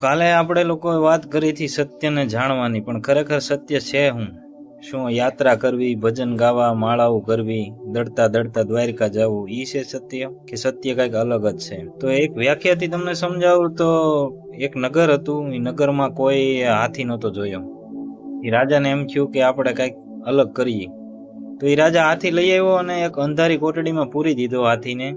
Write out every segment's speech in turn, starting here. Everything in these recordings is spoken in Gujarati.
કાલે આપણે લોકોએ વાત કરી હતી સત્યને જાણવાની, પણ ખરેખર સત્ય છે શું? યાત્રા કરવી, ભજન ગાવા, માળાઓ કરવી, દડતા દડતા દ્વારિકા જવું, ઈ છે સત્ય કે સત્ય કઈક અલગ જ છે? તો એક વ્યાખ્યાથી તમને સમજાવું તો એક નગર હતું, એ નગરમાં કોઈ હાથી નહોતો જોયો. એ રાજાને એમ થયું કે આપણે કઈક અલગ કરીએ. તો એ રાજા હાથી લઈ આવ્યો અને એક અંધારી કોટડીમાં પૂરી દીધો હાથીને,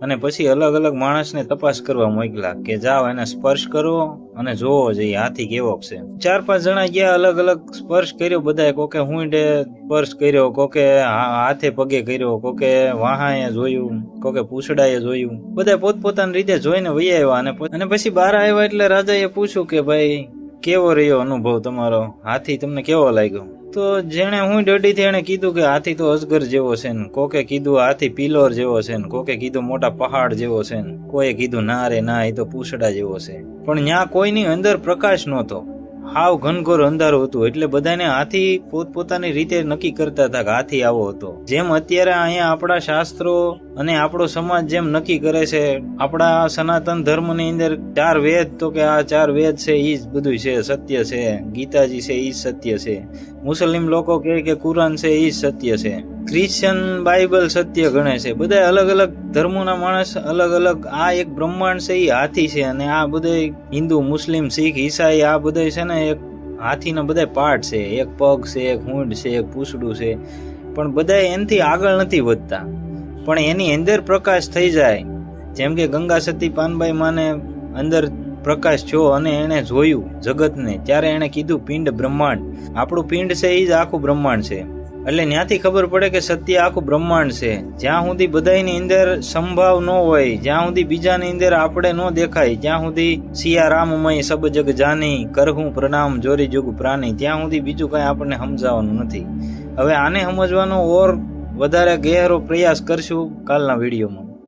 અને પછી અલગ અલગ માણસને તપાસ કરવા મોકલા કે જાઓ એને સ્પર્શ કરો અને જોવો જોઈએ હાથી કેવો છે. 4-5 જણા ગયા, અલગ અલગ સ્પર્શ કર્યો બધાએ. કોકે હુંડે સ્પર્શ કર્યો, કોકે હાથે પગે કર્યો, કોકે વાહાએ જોયું, કોકે પૂછડાએ જોયું. બધા પોતપોતાની રીતે જોઈને વહી આવ્યા. અને પછી બહાર આવ્યા એટલે રાજાએ પૂછ્યું કે ભાઈ કેવો રહ્યો અનુભવ તમારો, હાથી તમને કેવો લાગ્યો? તો જેણે હું ડડીથી એને કીધું કે હાથી તો અજગર જેવો છે ને, કોકે કીધું હાથી પિલોર જેવો છે ને, કોકે કીધું મોટા પહાડ જેવો છે ને, કોઈએ કીધું ના રે ના, એ તો પૂછડા જેવો છે. પણ ત્યાં કોઈની અંદર પ્રકાશ નહોતો, હાવ ઘનઘોર અંધારું હતું. એટલે બધાને હાથી પોતપોતાની રીતે નક્કી કરતા હતા કે હાથી આવો હતો. જેમ અત્યારે અહીંયા આપણા શાસ્ત્રો અને આપણો સમાજ જેમ નક્કી કરે છે, આપણા સનાતન ધર્મની અંદર 4 વેદ, તો કે આ 4 વેદ છે ઈ જ બધું છે, સત્ય છે. ગીતાજી છે ઈ જ સત્ય છે. મુસ્લિમ લોકો કહે કે કુરાન છે ઈ જ સત્ય છે. ક્રિશ્ચન બાઇબલ સત્ય ગણે છે. બધા અલગ અલગ ધર્મોના માણસ અલગ અલગ. આ એક બ્રહ્માંડ છે એ હાથી છે. અને આ બધા હિન્દુ, મુસ્લિમ, શીખ, ઈસાઈ, આ બધા છે ને એક હાથીના બધા પાર્ટ છે. એક પગ છે, એક હૂંડ છે, એક પૂછડું છે. પણ બધા એનાથી આગળ નથી વધતા. પણ એની અંદર પ્રકાશ થઈ જાય, જેમ કે ગંગા સતી પાનબાઈ માને અંદર પ્રકાશ થયો અને એને જોયું જગતને, ત્યારે એને કીધું પિંડ બ્રહ્માંડ. આપણું પિંડ છે એ જ આખું બ્રહ્માંડ છે. એટલે ત્યાંથી ખબર પડે કે સત્ય આખું બ્રહ્માંડ છે. જ્યાં સુધી બધાની અંદર સંભાવ ન હોય, જ્યાં સુધી બીજાની અંદર આપણે ન દેખાય, જ્યાં સુધી સિયારામમય સબ જગ જાની, કરહું પ્રણામ જોરી જુગ પ્રાણી, ત્યાં સુધી બીજું કઈ આપણને સમજાવવાનું નથી. હવે આને સમજવાનો ઓર વધારે ગહેરો પ્રયાસ કરશું કાલના વિડીયોમાં.